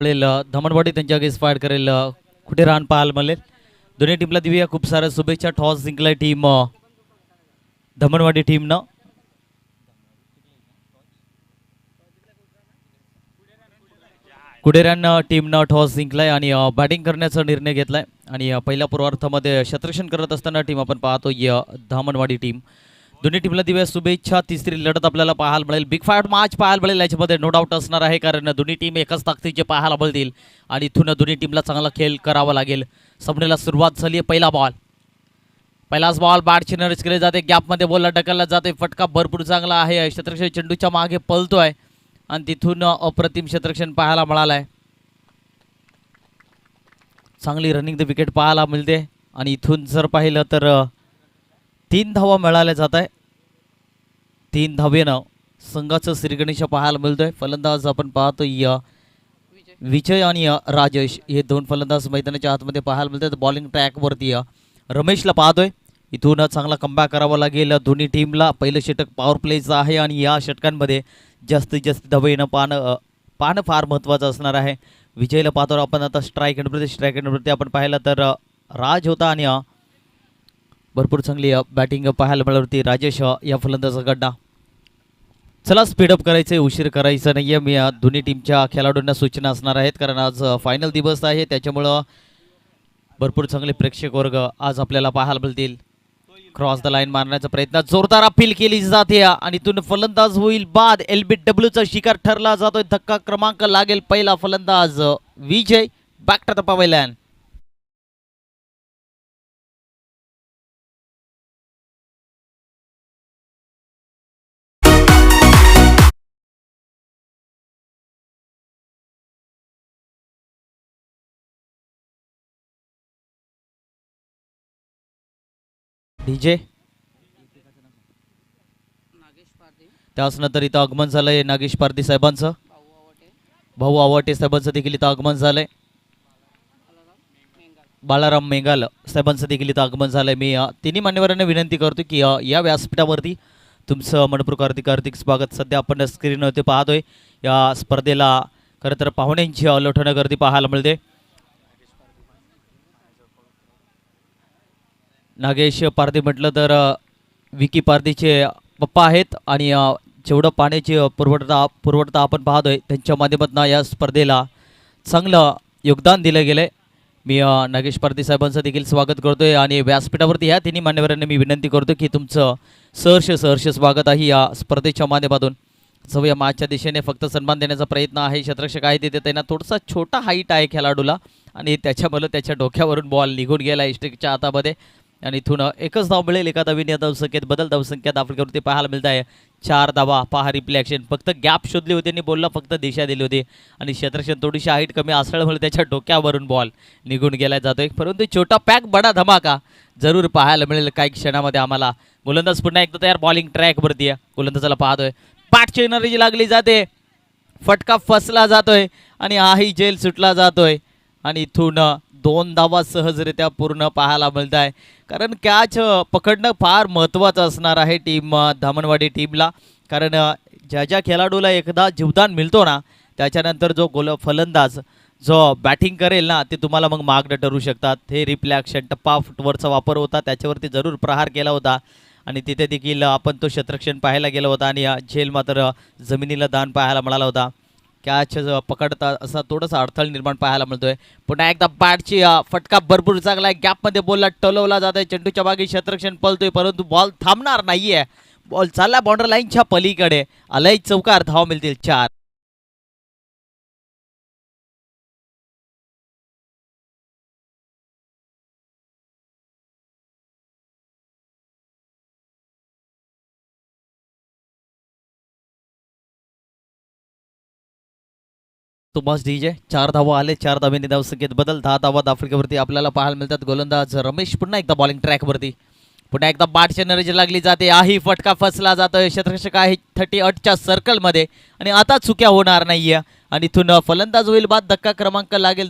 मिळेल धमनवाडी त्यांच्या against fire करेल कुठे रान पाहायला मिळेल. दोन्ही टीमला देऊया खूप साऱ्या शुभेच्छा. टॉस जिंकलाय टीम धमनवाडी टीमनं. कुडेरान टीमनं टॉस जिंकलाय आणि बॅटिंग करण्याचा निर्णय घेतलाय आणि पहिल्या पूर्वार्धामध्ये शतरक्षण करत असताना टीम आपण पाहतोय धामणवाडी टीम. दोन्ही टीमला दिव्या शुभेच्छा. तिसरी लढत आपल्याला पाहायला मिळेल. बिग फाईट मॅच पाहायला मिळेल याच्यामध्ये नो डाऊट असणार आहे, कारण दोन्ही टीम एकाच ताकदीचे पाहायला मिळतील आणि इथून दोन्ही टीमला चांगला खेळ करावा लागेल. सामन्याला सुरुवात झाली आहे. पहिला बॉल, पहिलाच बॉल बॅटची नरेज केले जाते. गॅपमध्ये बॉलला ढकलला जाते. फटका भरपूर चांगला आहे. शतरक्षण चेंडूच्या मागे पळतोय आणि तिथून अप्रतिम शतरक्षण पाहायला मिळालंय. चांगली रनिंग द विकेट पाहायला मिळते आणि इथून जर पाहिलं तर 3 धावा मिळाल्या जात आहे. 3 धावेनं संघाचं श्रीगणेश पाहायला मिळतोय. फलंदाज आपण पाहतोय विजय आणि राजेश हे दोन फलंदाज मैदानाच्या आतमध्ये पाहायला मिळतात. बॉलिंग ट्रॅकवरती रमेशला पाहतोय. इथून चांगला कमबॅक करावा लागेल दोन्ही टीमला. पहिलं षटक पॉवर प्लेचं आहे आणि या षटकांमध्ये जास्तीत जास्त धावे येणं पाहणं फार महत्त्वाचं असणार आहे. विजयला पाहतो आपण आता स्ट्राईक एंडवरती आपण पाहिलं तर राज होता आणि भरपूर चांगली बॅटिंग पाहायला मिळाली राजेश या फलंदाजाचा गड्डा. चला स्पीडअप करायचं, उशीर करायचं नाही आहे. मी दोन्ही टीमच्या खेळाडूंना सूचना असणार आहेत, कारण आज फायनल दिवस आहे. त्याच्यामुळं भरपूर चांगले प्रेक्षक वर्ग आज आपल्याला पाहायला मिळतील. क्रॉस द लाईन मारण्याचा प्रयत्न, जोरदार अपील केली जाते आणि इथून फलंदाज होईल बाद. LBWचा शिकार ठरला जातोय. धक्का क्रमांक लागेल. पहिला फलंदाज Vijay. Back to the pavilion. DJ त्याचनंतर इथं आगमन झालंय नागेश पारधी साहेबांचं. भाऊ आवटे साहेबांचं देखील इथं आगमन झालंय. बाळाराम मेंगाल साहेबांचं देखील इथं आगमन झालंय. मी तिन्ही मान्यवरांना विनंती करतो की या व्यासपीठावरती तुमचं मनपूर्वक हार्दिक हार्दिक स्वागत. सध्या आपण स्क्रीनवरती पाहतोय. या स्पर्धेला खरं तर पाहुण्यांची लोटणं गर्दी पाहायला मिळते. नागेश पारधी म्हटलं तर विकी पारधीचे पप्पा आहेत आणि जेवढं पाण्याची पुरवठा आपण पाहतोय त्यांच्या माध्यमातून या स्पर्धेला चांगलं योगदान दिलं गेलं आहे. मी नागेश पारधी साहेबांचं देखील स्वागत करतोय आणि व्यासपीठावरती ह्या तिन्ही मान्यवरांना मी विनंती करतो की तुमचं सहर्ष स्वागत आहे या स्पर्धेच्या माध्यमातून. सर्व या मॅचच्या दिशेने फक्त सन्मान देण्याचा प्रयत्न आहे. शतरक्षक आहे तिथे त्यांना थोडासा छोटा हाईट आहे खेळाडूला आणि त्याच्यामुळे त्याच्या डोक्यावरून बॉल निघून गेला इष्टिकच्या हातामध्ये आणि इथून एकच धाव मिळेल. एका धावीने धावसंख्येत बदल. धावसंख्या आफ्रिकेवरती पाहायला मिळत आहे 4 धावा. पहा रिप्ले ॲक्शन. फक्त गॅप शोधली होती आणि बॉलला फक्त दिशा दिली होती आणि क्षेत्रक्षण थोडीशी हाईट कमी असल्यामुळे त्याच्या डोक्यावरून बॉल निघून गेला जातोय. परंतु छोटा पॅक बडा धमाका जरूर पाहायला मिळेल काही क्षणामध्ये आम्हाला. गोलंदाज पुन्हा एकदा तयार. बॉलिंग ट्रॅकवरती आहे. गोलंदाजाला पाहतोय. पॅटची एनर्जी लागली जाते. फटका फसला जातोय आणि हाही जेल सुटला जातोय आणि इथून 2 धावा सहजरित्या पूर्ण पाहायला मिळत आहे. कारण कॅच पकडणं फार महत्त्वाचं असणार आहे टीम धामणवाडी टीमला. कारण ज्या खेळाडूला एकदा जीवदान मिळतो ना त्याच्यानंतर जो फलंदाज जो बॅटिंग करेल ना ते तुम्हाला मग मार्ग ठरू शकतात. हे रिप्ले ॲक्शन टप्पा फुटवरचा वापर होता त्याच्यावरती जरूर प्रहार केला होता आणि तिथे देखील आपण तो शतरक्षण पाहायला गेला होता आणि झेल मात्र जमिनीला दान पाहायला मिळाला होता. कॅच पकडता असा थोडासा अडथळा निर्माण पाहायला मिळतोय. पुन्हा एकदा बॅटची फटका भरपूर चांगला आहे. गॅपमध्ये बॉलला टोलवला जात आहे. चेंडूच्या मागे शतरक्षण पळतोय परंतु बॉल थांबणार नाहीये. बॉल चालला बॉर्डर लाईनच्या पलीकडे. आलाय चौकार. धाव मिळतील 4. तुमास डीजे 4 धावा आले. 4 धावेने धावसंख्येत बदल. 10 धावा आफ्रिकेवरती आपल्याला पाहायला मिळतात. गोलंदाज रमेश पुन्हा एकदा बॉलिंग ट्रॅकवरती. पुन्हा एकदा बॅटची एनर्जी लागली जाते. आही फटका फसला जातोय. क्षेत्ररक्षक आहे 38च्या सर्कलमध्ये आणि आता चुक्या होणार नाहीये आणि इथून फलंदाज होईल बाद. धक्का क्रमांक लागेल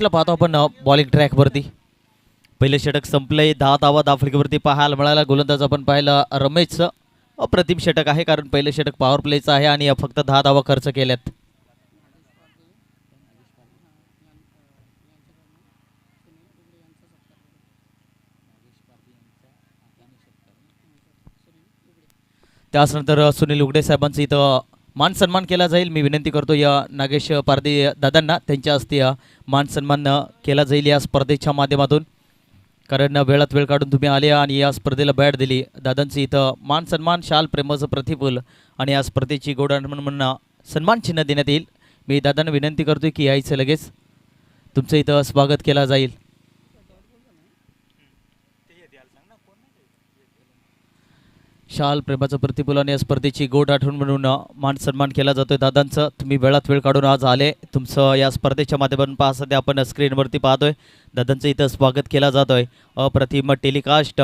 रुपेशला पाहतो आपण बॉलिंग ट्रॅकवरती. पहिलं षटक संपलंय. 10 धावा धाफळकीवरती पाहायला मिळाला. गोलंदाज आपण पाहिलं रमेशचं अप्रतिम षटक आहे, कारण पहिलं षटक पॉवर प्लेचं आहे आणि फक्त 10 धावा खर्च केल्यात. त्यानंतर सुनील उगडे साहेबांचं इथं मान सन्मान केला जाईल. मी विनंती करतो या नागेश पारदी दादांना त्यांच्या हस्ते मान सन्मान केला जाईल या स्पर्धेच्या माध्यमातून, कारण वेळात वेळ काढून तुम्ही आले आणि या स्पर्धेला बॅट दिली. दादांचं इथं मान सन्मान, शाल, प्रेमाचं प्रतिफल आणि या स्पर्धेची गौरव म्हणून सन्मान चिन्ह देण्यात येईल. मी दादांना विनंती करतो की यायचं लगेच तुमचं इथं स्वागत केला जाईल. शाल, प्रेमाचं प्रतिफलन या स्पर्धेची गोड आठवण म्हणून मान सन्मान केला जातोय दादांचं. तुम्ही वेळात वेळ काढून आज आले. तुमचं या स्पर्धेच्या माध्यमातून पहा सध्या आपण स्क्रीनवरती पाहतोय. दादांचं इथं स्वागत केला जातोय. अप्रतिम टेलिकास्ट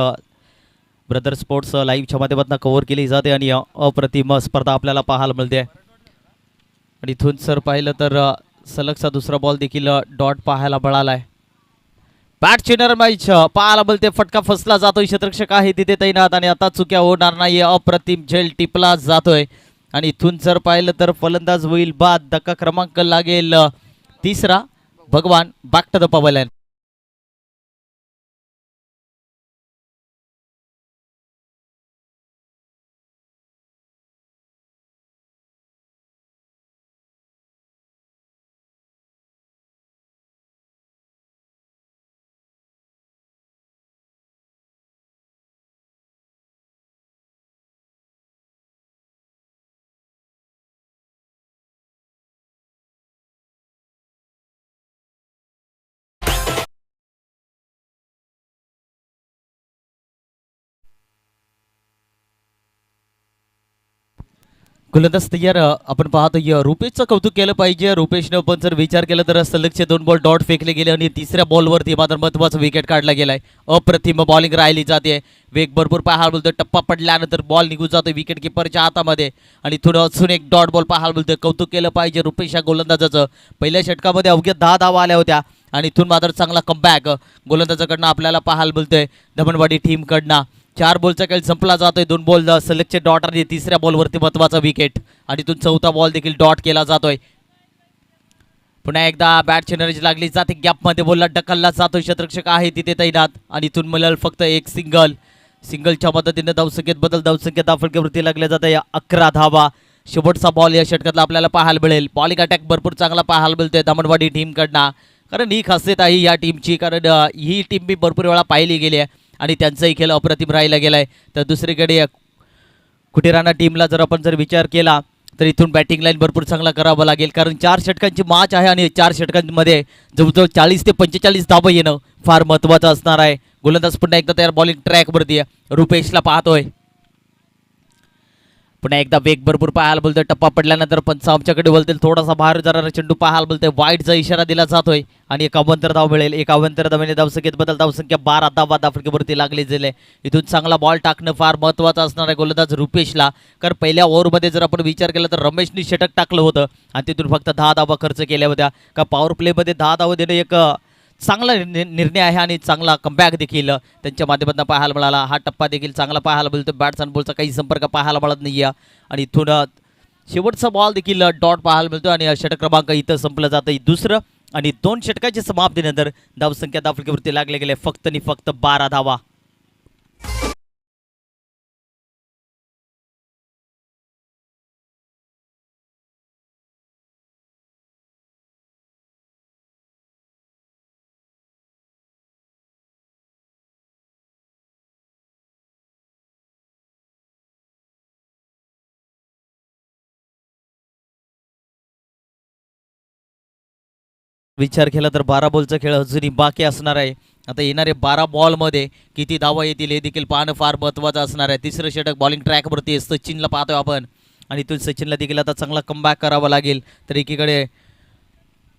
ब्रदर स्पोर्ट्स लाईव्हच्या माध्यमातून कव्हर केली जाते आणि अप्रतिम स्पर्धा आपल्याला पाहायला मिळते. आणि इथून सर पाहिलं तर सलगचा दुसरा बॉल देखील डॉट पाहायला मिळाला आहे. बॅट चिनर मॅच पाहायला बोलते. फटका फसला जातोय. क्षेत्ररक्षक आहे तिथे तैनात आणि आता चुक्या होणार नाही. अप्रतिम झेल टिपला जातोय आणि इथून जर पाहिलं तर फलंदाज होईल बाद. धक्का क्रमांक लागेल तिसरा. भगवान back to the pavilion. गोलंदाज तयार. आपण पाहतो रुपेशचं कौतुक केलं पाहिजे. रुपेशनं पण जर विचार केला तर सलगचे 2 बॉल डॉट फेकले गेले आणि तिसऱ्या बॉलवरती मात्र महत्त्वाचं विकेट काढला गेलाय. अप्रतिम बॉलिंग राहिली जाते. वेग भरपूर पाहायला बोलतोय. टप्पा पडल्यानंतर बॉल निघून जातोय विकेट किपरच्या हातामध्ये आणि थोडं अजून एक डॉट बॉल पाहायला बोलतोय. कौतुक केलं पाहिजे रुपेश या गोलंदाजाचं. पहिल्या षटकामध्ये अवघ्या 10 धावा आल्या होत्या आणि इथून मात्र चांगला कमबॅक गोलंदाजाकडनं आपल्याला पाहायला बोलतोय. धमनवाडी टीमकडनं 4 बॉलचा खेळ संपला जातोय. 2 बॉल सलगचे डॉट आणि तिसऱ्या बॉलवरती महत्त्वाचा विकेट आणि इथून चौथा बॉल देखील डॉट केला जातोय. पुन्हा एकदा बॅट चिनरची लागली जाते. गॅपमध्ये बॉलला ढकलला जातोय. क्षेत्ररक्षक आहे तिथे तैनात आणि इथून मिळेल फक्त एक सिंगलच्या मदतीने धावसंख्येत बदल. धावसंख्या धाफळकीवरती लागल्या जाते. 11 धावा. शेवटचा बॉल या षटकातला आपल्याला पाहायला मिळेल. बॉलिंग अटॅक भरपूर चांगला पाहायला मिळतोय धमनवाडी टीमकडनं, कारण ही खासियत आहे या टीमची, कारण ही टीम बी भरपूर वेळा पाहिली गेली आहे आणि त्यांचाही खेळ अप्रतिम राहिला गेलाय. तर दुसरीकडे कुटेराणा टीमला जर आपण विचार केला तर इथून बॅटिंग लाईन भरपूर चांगला करावं लागेल, कारण 4 षटकांची मॅच आहे आणि 4 षटकांमध्ये जवळजवळ 40 ते 45 धावा येणं फार महत्त्वाचं असणार आहे. गोलंदाज पुन्हा एकदा तयार. बॉलिंग ट्रॅकवरती रुपेशला पाहतोय. पुन्हा एकदा वेग भरपूर पाहायला बोलतोय. टप्पा पडल्यानंतर पंच आमच्याकडे बोलतील. थोडासा बाहेर जरा चेंडू पाहायला बोलतोय. वाईटचा इशारा दिला जातोय आणि एक अवंतर धाव मिळेल. एक अवंतर धावेने धावसंख्येत बदल. धावसंख्या 12 धावा धाफळकीवरती लागली गेले. इथून चांगला बॉल टाकणं फार महत्त्वाचं असणार आहे गोलंदाज रुपेशला, कारण पहिल्या ओव्हरमध्ये जर आपण विचार केला तर रमेशनी षटक टाकलं होतं आणि तिथून फक्त 10 धावा खर्च केल्या होत्या. का पॉवर प्लेमध्ये 10 धावा देणं एक चांगला निर्णय आहे आणि चांगला कमबॅक देखील त्यांच्या माध्यमातून पाहायला मिळाला. हा टप्पा देखील चांगला पाहायला मिळतो. बॅट्स आणि बॉलचा काही संपर्क पाहायला मिळत नाही आहे आणि इथून शेवटचा बॉल देखील डॉट पाहायला मिळतो आणि षटक क्रमांक इथं संपलं जातं. दुसरं आणि 2 षटकाच्या समाप्तीनंतर धावसंख्या धाफळकीवरती लागले गेले फक्त आणि फक्त 12 धावा. विचार केला तर 12 बॉलचा खेळ अजूनही बाकी असणार आहे. आता येणारे 12 बॉलमध्ये किती धावा येतील हे देखील पाहणं फार महत्त्वाचं असणार आहे. तिसरं षटक बॉलिंग ट्रॅकवरती सचिनला पाहतोय आपण आणि इथून सचिनला देखील आता चांगला कमबॅक करावा लागेल. तर एकीकडे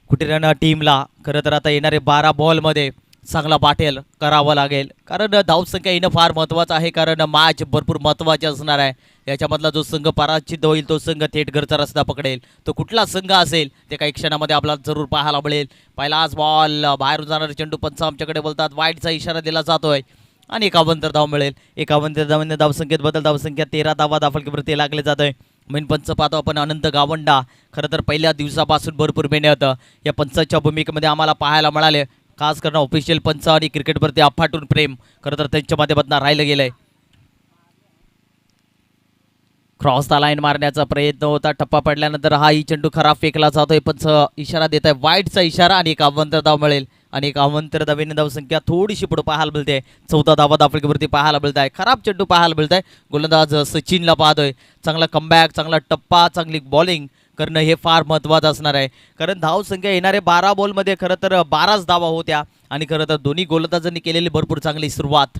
कुटेराणा टीमला खरं तर आता येणारे 12 बॉलमध्ये चांगला बाटेल करावा लागेल, कारण धावसंख्या येणं फार महत्त्वाचं आहे, कारण मॅच भरपूर महत्त्वाचे असणार आहे. याच्यामधला जो संघ पराजित होईल तो संघ थेट घरचा रस्ता पकडेल. तो कुठला संघ असेल ते काही क्षणामध्ये आपल्याला जरूर पाहायला मिळेल. पहिलाच बॉल बाहेरून जाणारे चेंडू पंच आमच्याकडे बोलतात, वाईटचा इशारा दिला जातोय आणि 51 धाव मिळेल. 51 धावांनी धावसंख्येत बदल, धावसंख्या 13 धावा धाफलकीवरती लागले जात आहे. मेन पंच पाहतो आपण अनंत गावंडा. खरं तर पहिल्या दिवसापासून भरपूर मेहनत या पंचाच्या भूमिकेमध्ये आम्हाला पाहायला मिळाले. खास करून ऑफिशियल पंच आणि क्रिकेटवरती अफाटून प्रेम खरं तर त्यांच्या माध्यमातून राहिलं गेलंय. क्रॉस द लाईन मारण्याचा प्रयत्न होता, टप्पा पडल्यानंतर हा ही चेंडू खराब फेकला जातोय. पंच इशारा देत आहे वाईटचा इशारा आणि 51 धाव मिळेल. आणि 51 धावेने धावसंख्या थोडीशी पुढे पाहायला मिळते. 14 धावा धाफलकीवरती पाहायला मिळत आहे. खराब चेंडू पाहायला मिळत आहे. गोलंदाज सचिनला पाहतोय. चांगला कमबॅक, चांगला टप्पा, चांगली बॉलिंग करणं हे फार महत्त्वाचं असणार आहे, कारण धावसंख्या येणारे 12 बॉलमध्ये खरं तर 12च धावा होत्या आणि खरं तर दोन्ही गोलंदाजांनी केलेली भरपूर चांगली सुरुवात.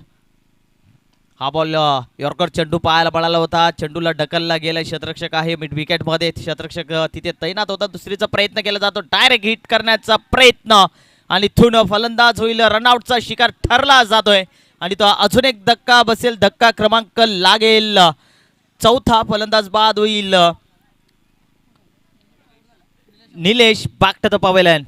हा बॉल यॉर्कर चेंडू पाहायला मिळाला होता. चेंडूला ढकलला गेला. क्षेत्ररक्षक आहे मिड विकेटमध्ये, क्षेत्ररक्षक तिथे तैनात होता. दुसरीचा प्रयत्न केला जातो, डायरेक्ट हिट करण्याचा प्रयत्न आणि इथून फलंदाज होईल. रनआउटचा शिकार ठरला जातोय आणि तो अजून एक धक्का बसेल, धक्का क्रमांक लागेल. चौथा फलंदाज बाद होईल. Nilesh back to the pavilion.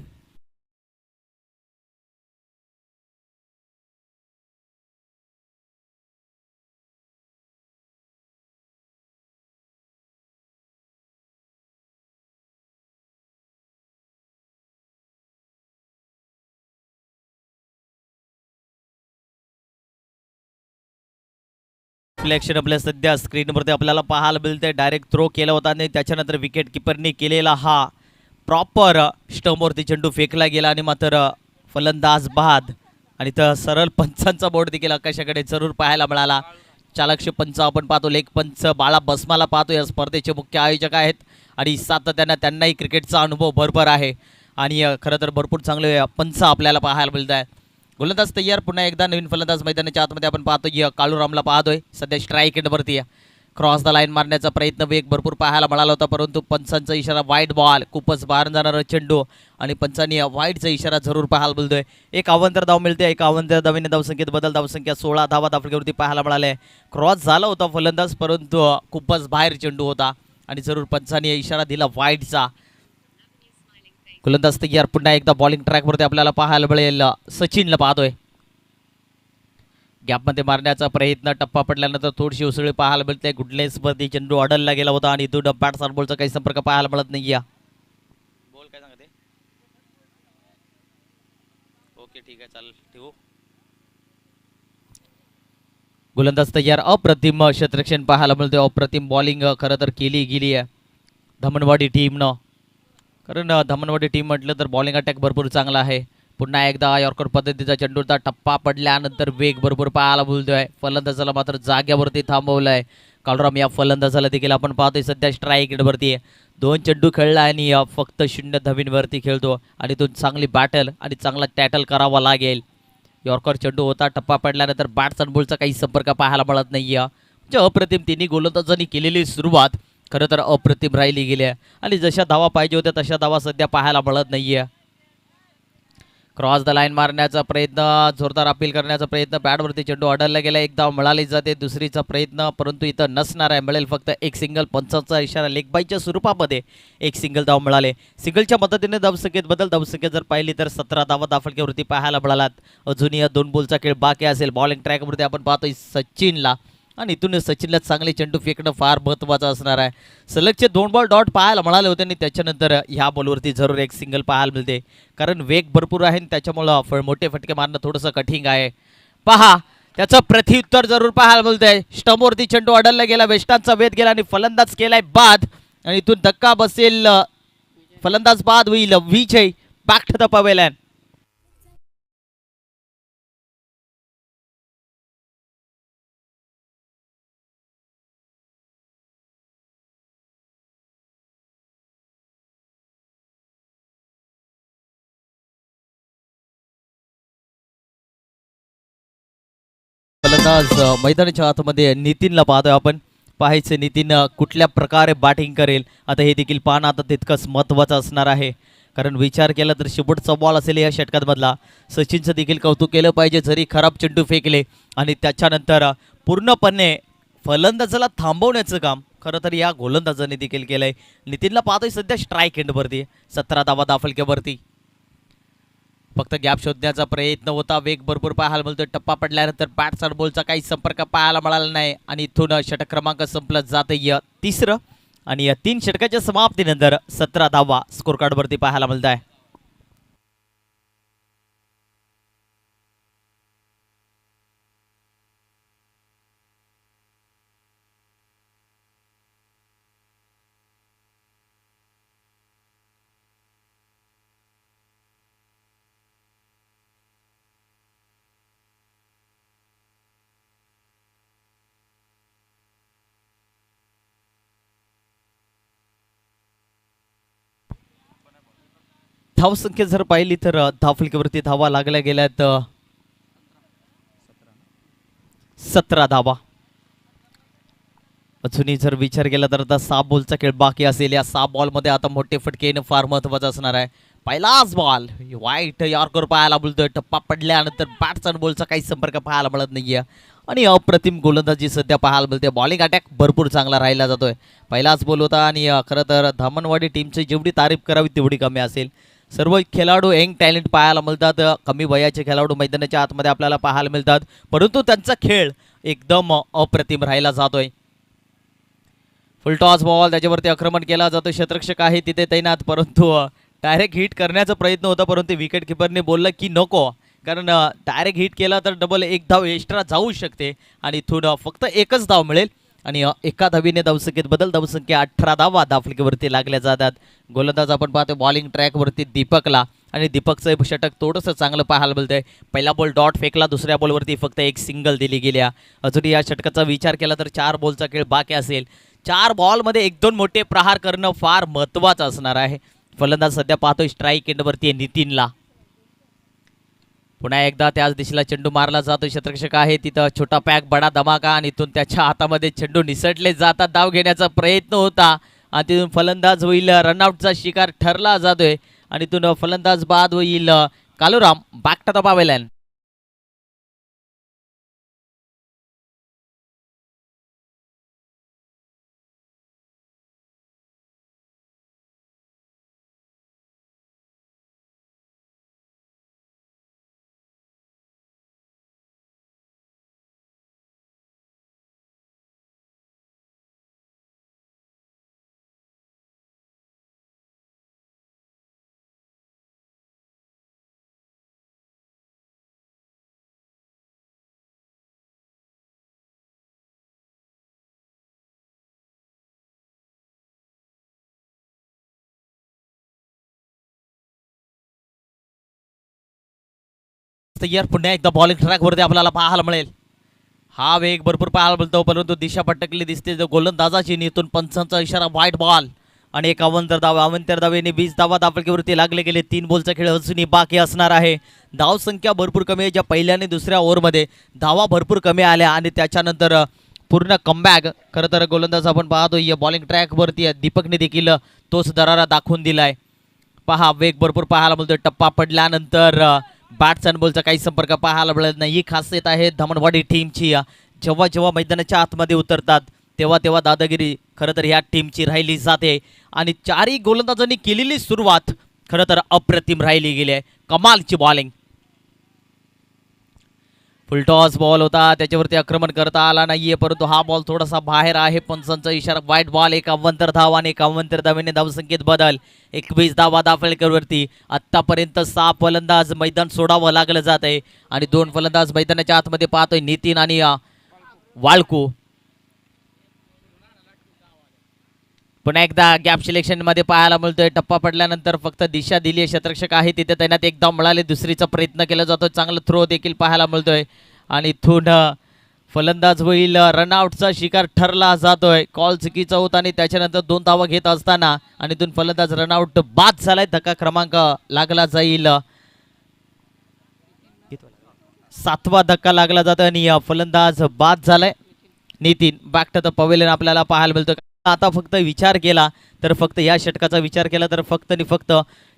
फ्लॅक्शन आपल्या सध्या स्क्रीनवरती आपल्याला पाहायला मिळते. डायरेक्ट थ्रो केला होता आणि त्याच्यानंतर विकेट किपरनी केलेला हा प्रॉपर स्टंपवरती चेंडू फेकला गेला आणि मात्र फलंदाज बाद. आणि तर सरळ पंचांचा बोर्ड देखील आकाशाकडे जरूर पाहायला मिळाला. चालकशे पंच आपण पाहतो, लेख पंच बाळा बसमाला पाहतो. या स्पर्धेचे मुख्य आयोजक आहेत आणि सातत्यानं त्यांनाही क्रिकेटचा अनुभव भरभर आहे आणि खरं तर भरपूर चांगले पंच आपल्याला पाहायला मिळत आहेत. गोलंदाज तयार, पुन्हा एकदा नवीन फलंदाज मैदानाच्या आतमध्ये आपण पाहतोय. काळूरामला पाहतोय सध्या स्ट्राईक एंडवरती. क्रॉस द लाईन मारण्याचा प्रयत्न वेग भरपूर पाहायला मिळाला होता, परंतु पंचांचा इशारा वाईट बॉल, खूपच बाहेर जाणारा चेंडू आणि पंचांनी वाईटचा इशारा जरूर पाहायला मिळतोय. 51 धाव मिळते. 51 धावेने धावसंख्येत बदल, धावसंख्या 16 धावा धाफलकीवरती पाहायला मिळाले. क्रॉस झाला होता फलंदाज, परंतु खूपच बाहेर चेंडू होता आणि जरूर पंचांनी इशारा दिला वाईटचा. गोलंदाज तयार, पुन्हा एकदा बॉलिंग ट्रॅकवरती आपल्याला पाहायला मिळेल. सचिनला पाहतोय. गॅपमध्ये मारण्याचा प्रयत्न, टप्पा पडल्यानंतर थोडीशी उसळी पाहायला मिळते. गुडलेसवरती चेंडू अडलला गेला होता आणि तो बॅट्समन बॉलचा काही संपर्क पाहायला मिळत नाही. बोल काय सांगते? ओके ठीक आहे, चालेल, ठेवू. गोलंदाज तयार, अप्रतिम क्षेत्ररक्षण पाहायला मिळते. अप्रतिम बॉलिंग खरं तर केली गेली आहे धमनवाडी टीमनं, कारण धमनवाडी टीम म्हटलं तर बॉलिंग अटॅक भरपूर चांगला आहे. पुन्हा एकदा यॉर्कर पद्धतीचा चेंडूचा टप्पा पडल्यानंतर वेग भरपूर पाहायला बोलतोय. फलंदाजाला मात्र जाग्यावरती थांबवलंय कालराम. या फलंदाजाला देखील आपण पाहतोय सध्या स्ट्राईक रेटवरती आहे. 2 चेंडू खेळला आणि फक्त 0 धावींवरती खेळतो आणि तो चांगली बॅटल आणि चांगला टॅटल करावा लागेल. यॉर्कर चेंडू होता, टप्पा पडल्यानंतर बॅट्समन बॉलचा काही संपर्क पाहायला मिळत नाही आहे. म्हणजे अप्रतिम तिन्ही गोलंदाजांनी केलेली सुरुवात खरं तर अप्रतिम राहिली गेली आहे आणि जशा धावा पाहिजे होत्या तशा धावा सध्या पाहायला मिळत नाही आहे. क्रॉस द लाईन मारण्याचा प्रयत्न, जोरदार अपील करण्याचा प्रयत्न, बॅटवरती चेंडू अडवला गेला. एक धाव मिळाली जाते, दुसरीचा प्रयत्न, परंतु इथं नसणार आहे. मिळेल फक्त एक सिंगल. पंचाचा इशारा लेगबाईच्या स्वरूपामध्ये एक सिंगल धाव मिळाले. सिंगलच्या मदतीने धावसंख्येत बदल, धावसंख्या जर पाहिली तर 17 धावा धाफलकीवरती पाहायला मिळालात. अजूनही 2 बॉलचा खेळ बाकी असेल. बॉलिंग ट्रॅकवरती आपण पाहतोय सचिनला आणि इथून सचिनला चांगले चेंडू फेकणं फार महत्त्वाचं असणार आहे. सलगचे 2 बॉल डॉट पाहायला मिळाले होते आणि त्याच्यानंतर ह्या बॉलवरती जरूर एक सिंगल पाहायला मिळते, कारण वेग भरपूर आहे आणि त्याच्यामुळं मोठे फटके मारणं थोडंसं कठीण आहे. पहा त्याचं प्रत्युत्तर जरूर पाहायला मिळतंय. स्टंपवरती चेंडू अडलला गेला, वेस्टांचा वेध गेला आणि फलंदाज केलाय बाद आणि इथून धक्का बसेल. फलंदाज बाद होईल. विजय बॅक टू द पवेलियन. फलंदाज मैदानाच्या आतमध्ये नितीनला पाहतोय आपण. पाहायचं नितीन कुठल्या प्रकारे बॅटिंग करेल आता हे देखील पाहणं आता तितकंच महत्त्वाचं असणार आहे, कारण विचार केला तर शेवटचा बॉल असेल या षटकांमधला. सचिनचं देखील कौतुक केलं पाहिजे, जरी खराब चेंडू फेकले आणि त्याच्यानंतर पूर्णपणे फलंदाजाला थांबवण्याचं काम खरं तर या गोलंदाजाने देखील केलंय. नितीनला पाहतोय सध्या स्ट्राईक एंडवरती 17 धावा दाफलक्यावरती. फक्त गॅप शोधण्याचा प्रयत्न होता, वेग भरपूर पाहायला मिळतोय. टप्पा पडल्यानंतर बॅट्स आणि बॉलचा काही संपर्क पाहायला मिळाला नाही आणि इथून षटक क्रमांक संपलं जातं तिसरं आणि या 3 षटकाच्या समाप्तीनंतर 17 धावा स्कोर कार्डवरती पाहायला मिळत आहे. धावसंख्या जर पाहिली तर धावफलकीवरती धावा लागल्या गेल्यात 17 धावा. अजूनही जर विचार केला तर आता 6 बॉलचा खेळ बाकी असेल. या 6 बॉलमध्ये आता मोठे फटके येणं फार महत्त्वाचं असणार आहे. पहिलाच बॉल वाईट यॉर्कर पाहायला मिळतोय. टप्पा पडल्यानंतर बॅट्स आणि बॉलचा काही संपर्क पाहायला मिळत नाहीये आणि अप्रतिम गोलंदाजी सध्या पाहायला मिळते. बॉलिंग अटॅक भरपूर चांगला राहिला जातोय. पहिलाच बॉल होता आणि खरं तर धामणवाडी टीमची जेवढी तारीफ करावी तेवढी कमी असेल. सर्व खेळाडू यंग टॅलेंट पाहायला मिळतात. कमी वयाचे खेळाडू मैदानाच्या आतमध्ये आपल्याला पाहायला मिळतात, परंतु त्यांचा खेळ एकदम अप्रतिम राहिला जातोय. फुलटॉस बॉल त्याच्यावरती आक्रमण केला जातो. क्षेत्ररक्षक आहे तिथे तैनात, परंतु डायरेक्ट हिट करण्याचा प्रयत्न होता, परंतु विकेट किपरने बोललं की नको, कारण डायरेक्ट हिट केला तर डबल एक धाव एक्स्ट्रा जाऊ शकते आणि इथून फक्त एकच धाव मिळेल आणि एका धावीने धावसंख्येत बदल. धावसंख्या 18 धावा धावफलकीवरती लागल्या जातात. गोलंदाज आपण पाहतो बॉलिंग ट्रॅकवरती दीपकला आणि दीपकचं षटक थोडंसं चांगलं पाहायला मिळतंय. पहिला बॉल डॉट फेकला, दुसऱ्या बॉलवरती फक्त एक सिंगल दिली गेल्या. अजूनही या षटकाचा विचार केला तर 4 बॉलचा खेळ बाकी असेल. 4 बॉलमध्ये 1-2 मोठे प्रहार करणं फार महत्त्वाचं असणार आहे. फलंदाज सध्या पाहतोय स्ट्राईक एंडवरती आहे नितीनला. पुन्हा एकदा त्याच दिशेला चेंडू मारला जातो. क्षेत्ररक्षक आहे तिथं, छोटा पॅक बडा धमाका आणि इथून त्याच्या हातामध्ये चेंडू निसटले जातात. धाव घेण्याचा प्रयत्न होता आणि तिथून फलंदाज होईल रनआउटचा शिकार ठरला जातोय आणि इथून फलंदाज बाद होईल Kaluram. Back to the pavilion. यार पुन्हा एकदा बॉलिंग ट्रॅकवरती आपल्याला पाहायला मिळेल. हा वेग भरपूर पाहायला मिळतो, परंतु दिशा भटकली दिसते गोलंदाजाची. इथून पंचांचा इशारा, व्हाईट बॉल आणि एक अवंतर धावेने 20 धावा धावफलकीवरती लागले गेले. 3 बॉलचा खेळ अजूनही बाकी असणार आहे. धावसंख्या भरपूर कमी आहे. ज्या पहिल्या आणि दुसऱ्या ओव्हरमध्ये धावा भरपूर कमी आल्या आणि त्याच्यानंतर पूर्ण कमबॅक. खरं तर गोलंदाज आपण पाहतो या बॉलिंग ट्रॅकवरती दीपकने देखील तोच दरारा दाखवून दिलाय. पहा वेग भरपूर पाहायला मिळतोय. टप्पा पडल्यानंतर बॅट्स आणि बॉलचा काही संपर्क पाहायला मिळत नाही. ही खासियत आहे धामणवाडी टीमची. जेव्हा जेव्हा मैदानाच्या आतमध्ये उतरतात तेव्हा तेव्हा दादागिरी खरं तर ह्या टीमची राहिली जाते आणि 4ही गोलंदाजांनी केलेली सुरुवात खरं तर अप्रतिम राहिली गेली आहे. कमालची बॉलिंग. फुलटॉस बॉल होता, त्याच्यावरती आक्रमण करता आला नाहीये, परंतु हा बॉल थोडासा बाहेर आहे. पंचांचा इशारा, व्हाईट बॉल. एक अवंतर धाव आणि एक अवंतर धावेने धावसंख्येत बदल. 21 धावा दाफलकरवरती. आत्तापर्यंत 6 फलंदाज मैदान सोडावं लागलं जात आहे आणि 2 फलंदाज मैदानाच्या आतमध्ये पाहतोय, नितीन आणि वाळकू. पुन्हा एकदा गॅप सिलेक्शन मध्ये पाहायला मिळतोय. टप्पा पडल्यानंतर फक्त दिशा दिली. क्षेत्ररक्षक आहे तिथे तैनात. एकदा मिळाले, दुसरीचा प्रयत्न केला जातो. चांगला थ्रो देखील पाहायला मिळतोय आणि इथून फलंदाज होईल रनआउटचा शिकार ठरला जातोय. कॉल चुकीचा होता आणि त्याच्यानंतर 2 धावा घेत असताना आणि इथून फलंदाज रनआउट बाद झालाय. धक्का क्रमांक लागला जाईल. 7वा धक्का लागला जातो आणि फलंदाज बाद झालाय. Nitin back to the pavilion आपल्याला पाहायला मिळतो. आता फक्त विचार केला तर फक्त या षटकाचा विचार केला तर फक्त आणि फक्त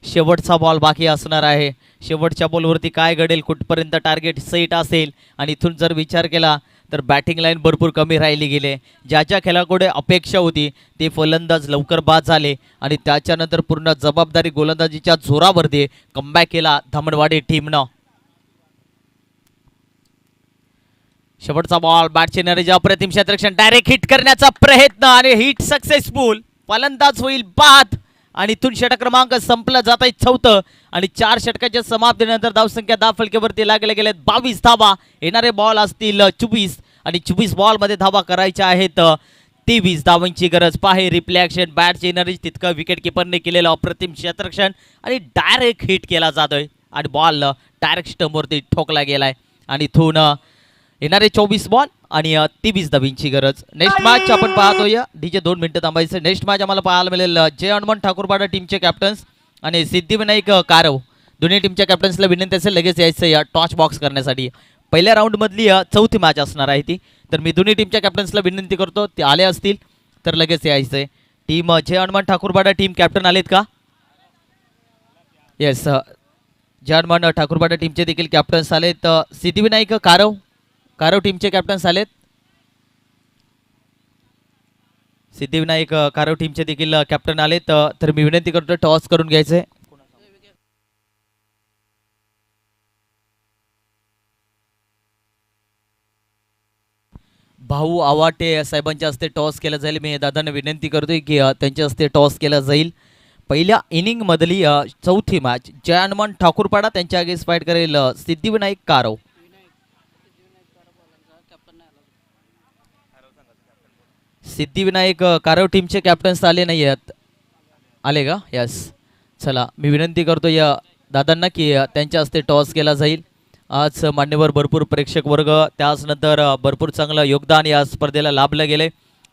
शेवटचा बॉल बाकी असणार आहे. शेवटच्या बॉलवरती काय घडेल, कुठपर्यंत टार्गेट सेट असेल, आणि इथून जर विचार केला तर बॅटिंग लाईन भरपूर कमी राहिली गेले. ज्या ज्या खेळाकडे अपेक्षा होती ते फलंदाज लवकर बाद झाले आणि त्याच्यानंतर पूर्ण जबाबदारी गोलंदाजीच्या जोरावरती कमबॅक केला धामणवाडी टीमनं. शेवटचा बॉल बॅटचे नरेजा अप्रतिम क्षेत्ररक्षण डायरेक्ट हिट करण्याचा प्रयत्न आणि हिट सक्सेसफुल. फलंदाज होईल बाद आणि इथून षटक क्रमांक संपला जात आहे 4थं आणि 4 षटकाच्या समाप्तीनंतर धावसंख्या 10 फलकेवरती लागले गेले 22 धावा. येणारे बॉल असतील 24 आणि 24 बॉलमध्ये धावा करायच्या आहेत 23 धावांची गरज. पाहे रिप्ले ॲक्शन बॅटचे नरेज तितकं विकेट किपरने केलेलं अप्रतिम क्षेत्ररक्षण आणि डायरेक्ट हिट केला जातोय आणि बॉल डायरेक्ट स्टंपवरती ठोकला गेलाय आणि इथून येणारे 24 बॉल आणि 23 धावांची गरज. नेक्स्ट मॅच आपण पाहतोय. डीजे 2 मिनिटं थांबायचं. नेक्स्ट मॅच आम्हाला पाहायला मिळेल जय हनुमान ठाकूरपाडा टीमचे कॅप्टन्स आणि सिद्धिविनायक कारव दोन्ही टीमच्या कॅप्टन्सला विनंती असेल लगेच यायचं या टॉच बॉक्स करण्यासाठी. पहिल्या राऊंडमधली 4थी मॅच असणार आहे ती, तर मी दोन्ही टीमच्या कॅप्टन्सला विनंती करतो ते आले असतील तर लगेच यायचं आहे. टीम जय हनुमान ठाकूरपाडा टीम कॅप्टन आलेत का? येस, जय हनुमान ठाकूरपाडा टीमचे देखील कॅप्टन्स आलेत. सिद्धिविनायक कारव टीमचे कॅप्टन्स आलेत. सिद्धिविनायक कारव टीमचे देखील कॅप्टन आलेत. तर मी विनंती करतो टॉस करून घ्यायचंय. भाऊ आवाटे साहेबांच्या हस्ते टॉस केला जाईल. मी दादांना विनंती करतोय की त्यांच्या हस्ते टॉस केला जाईल. पहिल्या इनिंग मधली 4थी मॅच जय हनुमान ठाकूरपाडा त्यांच्या अगेन्स्ट फाईट करेल सिद्धिविनायक कारव. सिद्धिविनायक कारव टीमचे कॅप्टन्स आले नाही आहेत. आले का? यस. चला, मी विनंती करतो या दादांना की त्यांच्या हस्ते टॉस केला जाईल. आज मान्यवर भरपूर प्रेक्षक वर्ग त्याचनंतर भरपूर चांगलं योगदान या स्पर्धेला लाभलं गेले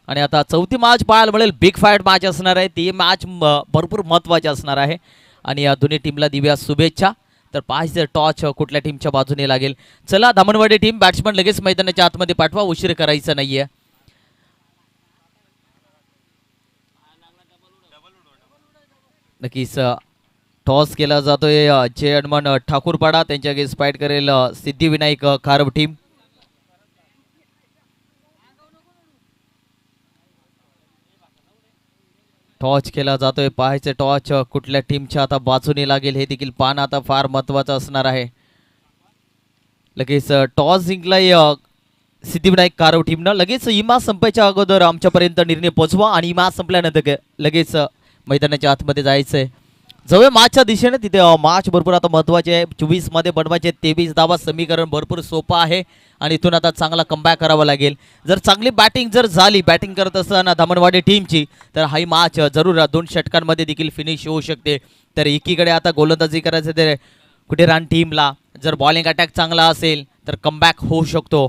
आणि आता 4थी मॅच पाहायला मिळेल. बिग फाईट मॅच असणार आहे. ती मॅच भरपूर महत्त्वाची असणार आहे आणि या दोन्ही टीमला दिव्या शुभेच्छा. तर पाहायचं टॉच कुठल्या टीमच्या बाजूने लागेल. चला, धामणवाडी टीम बॅट्समन लगेच मैदानाच्या आतमध्ये पाठवा, उशीर करायचा नाहीये. नक्कीच टॉस केला जातोय. जय हनुमान ठाकूरपाडा त्यांच्या अगेन्स्ट फाईट करेल सिद्धिविनायक कारव टीम. टॉच केला जातोय. पाहायचे टॉच कुठल्या टीमच्या आता बाजूने लागेल हे देखील पाहणं आता फार महत्त्वाचं असणार आहे. लगेच टॉस जिंकलाय सिद्धिविनायक कारव टीमनं. लगेच इमा संपायच्या अगोदर आमच्यापर्यंत निर्णय पोचवा आणि इमा संपल्यानंतर लगेच मैदानाच्या आतमध्ये जायचंय. जवळ मॅचच्या दिशेने तिथे मॅच भरपूर आता महत्त्वाचे आहे. 24 मध्ये बनवायचे 23 धावा. समीकरण भरपूर सोपं आहे आणि इथून आता चांगला कमबॅक करावा लागेल. जर चांगली बॅटिंग जर झाली बॅटिंग करत असताना धामणवाडी टीमची तर हा मॅच जरूर 2 षटकांमध्ये देखील फिनिश होऊ शकते. तर एकीकडे आता गोलंदाजी करायचं ते कुठे रान टीमला, जर बॉलिंग अटॅक चांगला असेल तर कमबॅक होऊ शकतो.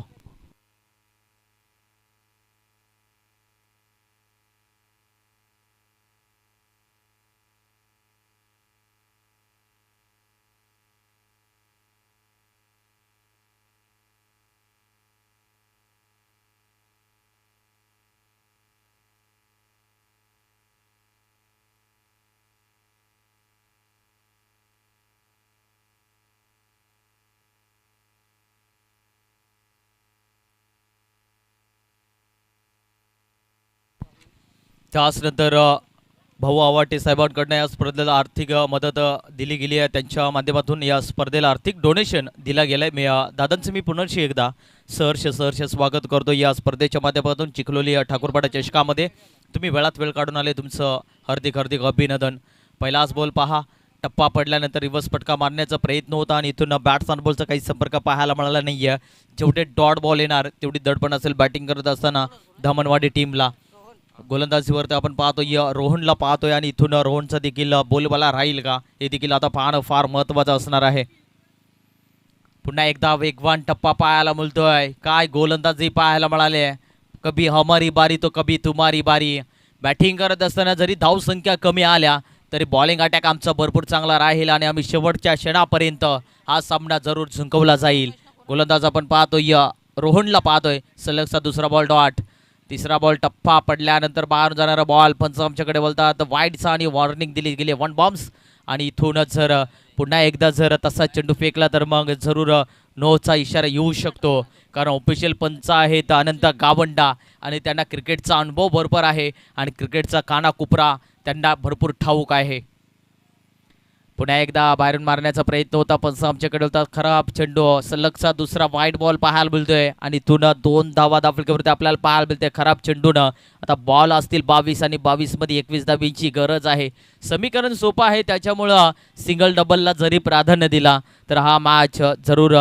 त्याचनंतर भाऊ आवाटे साहेबांकडनं या स्पर्धेला आर्थिक मदत दिली गेली आहे. त्यांच्या माध्यमातून या स्पर्धेला आर्थिक डोनेशन दिला गेलं आहे. मी दादांचं मी पुनर्शी एकदा सहर्ष स्वागत करतो या स्पर्धेच्या माध्यमातून. चिखलोली ठाकूरपाडा चषकामध्ये तुम्ही वेळात वेळ काढून आले, तुमचं हार्दिक अभिनंदन. पहिलाच बॉल पहा, टप्पा पडल्यानंतर रिव्हर्स पटका मारण्याचा प्रयत्न होता आणि इथून बॅट्स ऑन बॉलचा काही संपर्क पाहायला मिळाला नाही आहे. जेवढे डॉट बॉल येणार तेवढी दडपण असेल बॅटिंग करत असताना धामणवाडी टीमला. गोलंदाजीवरती आपण पाहतोय रोहनला पाहतोय आणि इथून रोहनचा देखील बोलबाला राहील का हे देखील आता पाहणं फार महत्त्वाचं असणार आहे. पुन्हा एकदा वेगवान टप्पा पाहायला मिळतोय. काय गोलंदाजी पाहायला मिळाले. कभी हमारी बारी तो कभी तुम्हारी बारी. बॅटिंग करत असताना जरी धावसंख्या कमी आल्या तरी बॉलिंग अटॅक आमचा भरपूर चांगला राहील आणि आम्ही शेवटच्या क्षणापर्यंत हा सामना जरूर जिंकवला जाईल. गोलंदाज आपण पाहतोय रोहनला पाहतोय. सलगचा दुसरा बॉल डॉट. तिसरा बॉल टप्पा पडल्यानंतर बाहेर जाणारा बॉल पंच आमच्याकडे बोलतात वाईडचा आणि वॉर्निंग दिली गेली 1 बॉम्ब्स. आणि इथूनच जर पुन्हा एकदा जर तसा चेंडू फेकला तर मग जरूर नोचा इशारा येऊ शकतो, कारण ऑफिशियल पंच आहेत अनंत गावंडा आणि त्यांना क्रिकेटचा अनुभव भरपूर आहे आणि क्रिकेटचा कानाकोपरा त्यांना भरपूर ठाऊक आहे. पुन्हा एकदा बाहेरून मारण्याचा प्रयत्न होता पण आमच्याकडे होता खराब चेंडू. सलगचा दुसरा वाईट बॉल पाहायला मिळतोय आणि इथून 2 धावा दाफलकेवरती आपल्याला पाहायला मिळते खराब चेंडूनं. आता बॉल असतील 22 आणि 22 मध्ये 21 धाबींची गरज आहे. समीकरण सोपं आहे, त्याच्यामुळं सिंगल डबलला जरी प्राधान्य दिला तर हा मॅच जरूर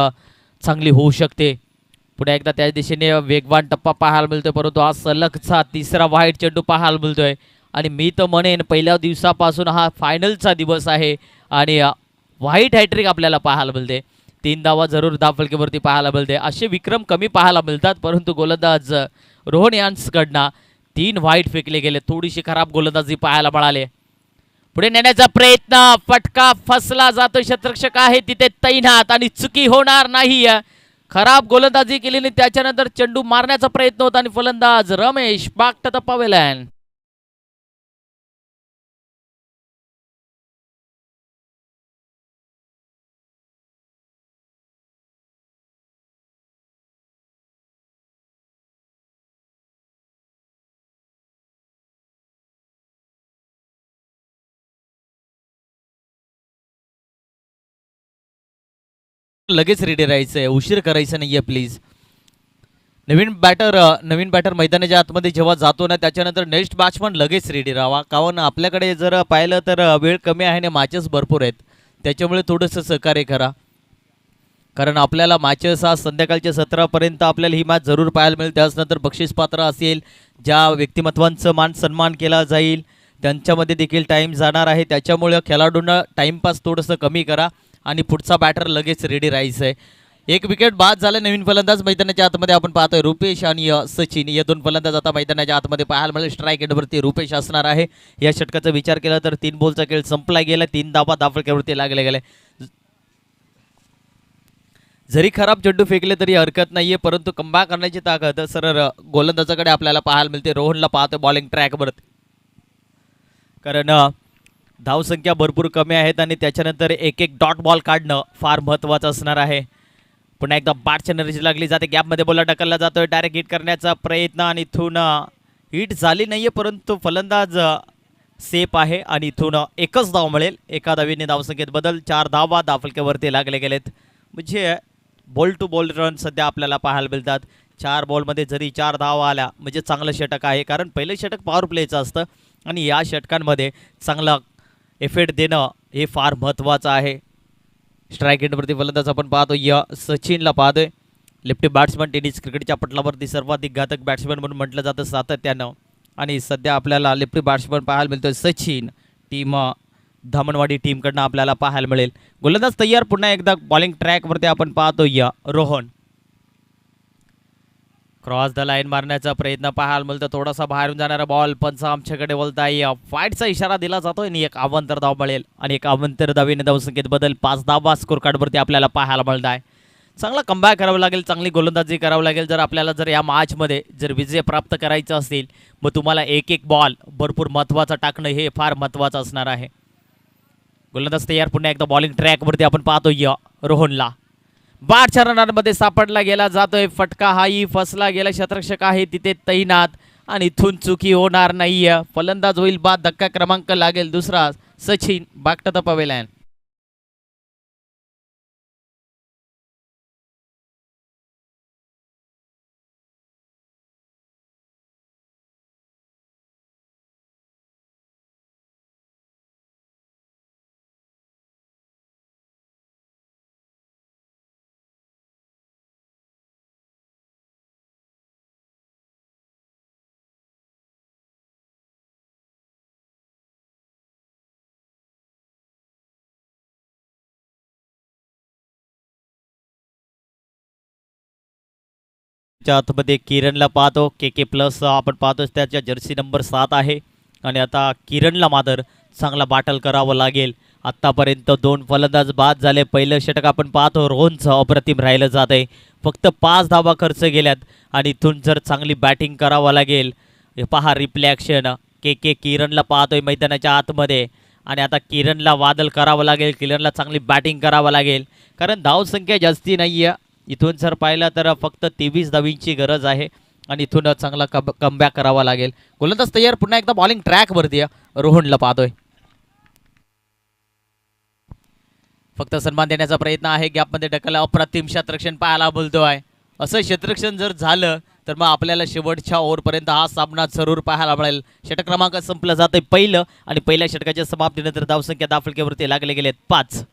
चांगली होऊ शकते. पुढे एकदा त्या दिशेने वेगवान टप्पा पाहायला मिळतोय, परंतु हा सलगचा तिसरा वाईट चेंडू पाहायला मिळतोय. आणि मी तर म्हणेन पहिल्या दिवसापासून हा फायनलचा दिवस आहे आणि व्हाईट हॅट्रिक आपल्याला पाहायला मिळते. 3 धावा जरूर धावफलकीवरती पाहायला मिळते. असे विक्रम कमी पाहायला मिळतात, परंतु गोलंदाज रोहन यांसकडनं 3 व्हाईट फेकले गेले. थोडीशी खराब गोलंदाजी पाहायला मिळाले. पुढे नेण्याचा प्रयत्न, फटका फसला जातो. क्षेत्ररक्षक आहे तिथे तैनात आणि चुकी होणार नाही. खराब गोलंदाजी केलेली, त्याच्यानंतर चेंडू मारण्याचा प्रयत्न होता आणि फलंदाज रमेश बागट द पवेलियन. लगेच रेडी राहायचं आहे, उशीर करायचं नाहीये प्लीज. नवीन बॅटर मैदानाच्या आतमध्ये जेव्हा जातो ना त्याच्यानंतर नेक्स्ट बॅट्समन लगेच रेडी राहावा, कारण आपल्याकडे जर पाहिलं तर वेळ कमी आहे आणि मॅचेस भरपूर आहेत, त्याच्यामुळे थोडंसं सहकार्य करा. कारण आपल्याला मॅचेस आज संध्याकाळच्या 17पर्यंत आपल्याला ही मॅच जरूर पाहायला मिळेल. त्याचनंतर बक्षीसपात्र असेल, ज्या व्यक्तिमत्वांचं मान सन्मान केला जाईल त्यांच्यामध्ये देखील टाईम जाणार आहे. त्याच्यामुळे खेळाडूंना टाईमपास थोडंसं कमी करा आणि पुढचा बॅटर लगेच रेडी राहायचं आहे. 1 विकेट बाद झालं. नवीन फलंदाज मैदानाच्या आतमध्ये आपण पाहतोय रुपेश आणि सचिन या 2 फलंदाज आता मैदानाच्या आतमध्ये पाहायला मिळेल. स्ट्राईक एंडवरती रुपेश असणार आहे. या षटकाचा विचार केला तर 3 बॉलचा खेळ संपला गेला. 3 धावा धावफलकावरती लागले गेले. जरी खराब चेंडू फेकले तरी हरकत नाहीये, परंतु कमबॅक करण्याची ताकद सरळ गोलंदाजाकडे आपल्याला पाहायला मिळते. रोहनला पाहतोय बॉलिंग ट्रॅकवरती, कारण धावसंख्या भरपूर कमी आहेत आणि त्याच्यानंतर एक डॉट बॉल काढणं फार महत्त्वाचं असणार आहे. पुन्हा एकदा बॅटच्या नरीची लागली जाते, गॅपमध्ये बॉल ढकलला जातोय. डायरेक्ट हिट करण्याचा प्रयत्न आणि इथून हिट झाली नाहीये, परंतु फलंदाज सेफ आहे आणि इथून 1च धाव मिळेल. 1 धावेने धावसंख्येत बदल. 4 धावा धावफलकावरती लागले गेलेत. म्हणजे बॉल टू बॉल रन सध्या आपल्याला पाहायला मिळतात. 4 बॉलमध्ये जरी 4 धावा आल्या म्हणजे चांगलं षटक आहे, कारण पहिलं षटक पॉवर प्लेचं असतं आणि या षटकांमध्ये चांगला एफेक्ट देणं हे फार महत्त्वाचं आहे. स्ट्राईक एंडवरती फलंदाज आपण पाहतोय सचिनला पाहतोय. लेफ्टी बॅट्समन टेनिस क्रिकेटच्या पटलावरती सर्वाधिक घातक बॅट्समन म्हणून म्हटलं जातं सातत्यानं, आणि सध्या आपल्याला लेफ्टी बॅट्समन पाहायला मिळतोय सचिन. टीम धामणवाडी टीमकडनं आपल्याला पाहायला मिळेल. गोलंदाज तयार. पुन्हा एकदा बॉलिंग ट्रॅकवरती आपण पाहतोय रोहन. क्रॉस द लाईन मारण्याचा प्रयत्न पाहायला मिळतो. थोडासा बाहेरून जाणारा बॉल पंच आमच्याकडे बोलताय फाईटचा इशारा दिला जातोय आणि 1 अवांतर धाव मिळेल आणि 1 अवांतर धावेने धावसंख्येत बदल. 5 धावा स्कोर कार्डवरती आपल्याला पाहायला मिळत आहे. चांगला कमबॅक करावं लागेल, चांगली गोलंदाजी करावं लागेल जर आपल्याला जर या मॅचमध्ये जर विजय प्राप्त करायचा असेल. मग तुम्हाला एक बॉल भरपूर महत्त्वाचा टाकणं हे फार महत्त्वाचं असणार आहे. गोलंदाज तयार. पुन्हा एकदा बॉलिंग ट्रॅकवरती आपण पाहतोय रोहनला. 12 रनांमध्ये सापडला गेला जातोय. फटका हाही फसला गेला. क्षेत्ररक्षक आहे तिथे तैनात आणि इथून चुकी होणार नाहीये. फलंदाज होईल बाद. धक्का क्रमांक लागेल दुसरा. Sachin back to the pavilion. आतमध्ये किरणला पाहतो. के प्लस आपण पाहतो त्याच्या जर्सी नंबर 7 आहे आणि आता किरणला मात्र चांगला बॅटल करावं लागेल. आत्तापर्यंत 2 फलंदाज बाद झाले. पहिलं षटक आपण पाहतो रोहनचं अप्रतिम राहिलं जात आहे. फक्त 5 धावा खर्च गेल्यात आणि इथून जर चांगली बॅटिंग करावं लागेल. हे पहा रिप्ले ॲक्शन. के किरणला पाहतोय मैदानाच्या आतमध्ये आणि आता किरणला वादल करावं लागेल. किरणला चांगली बॅटिंग करावं लागेल कारण धावसंख्या जास्ती नाही आहे. इथून जर पाहिलं तर फक्त 23 धावींची गरज आहे आणि इथून चांगला कमबॅक करावा लागेल. गोलंदाज तयार. पुन्हा एकदा बॉलिंग ट्रॅकवरती रोहनला पाहतोय. फक्त सन्मान देण्याचा प्रयत्न आहे. गॅपमध्ये ढकलला. अप्रतिम क्षेत्ररक्षण पाहायला बोलतोय. असं क्षेत्ररक्षण जर झालं तर मग आपल्याला शेवटच्या ओव्हरपर्यंत हा सामना जरूर पाहायला मिळेल. षटक क्रमांक संपलं जातंय पहिलं आणि पहिल्या षटकाच्या समाप्तीनंतर धावसंख्या दाफलक्यावरती लागले गेलेत 5.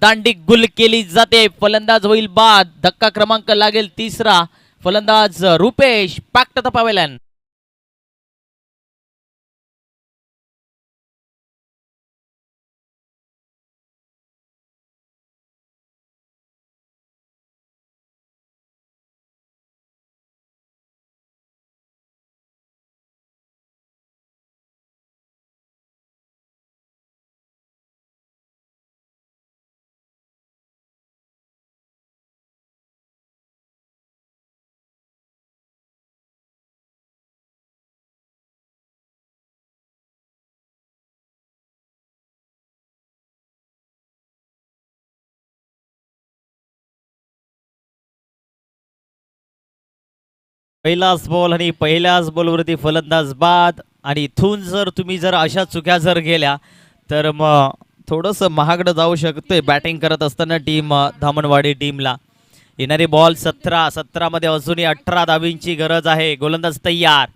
दांडी गुल केली जाते. फलंदाज होईल बाद. धक्का क्रमांक लागेल 3रा. फलंदाज रुपेश पॅक्ट द पवेलियन. पहिलाच बॉल आणि पहिल्याच बॉलवरती फलंदाज बाद आणि इथून जर तुम्ही अशा चुक्या जर गेल्या तर मग थोडंसं महागडं जाऊ शकतंय बॅटिंग करत असताना टीम धामणवाडी टीमला. येणारी बॉल 17 मध्ये अजूनही 18 धावींची गरज आहे. गोलंदाज तयार.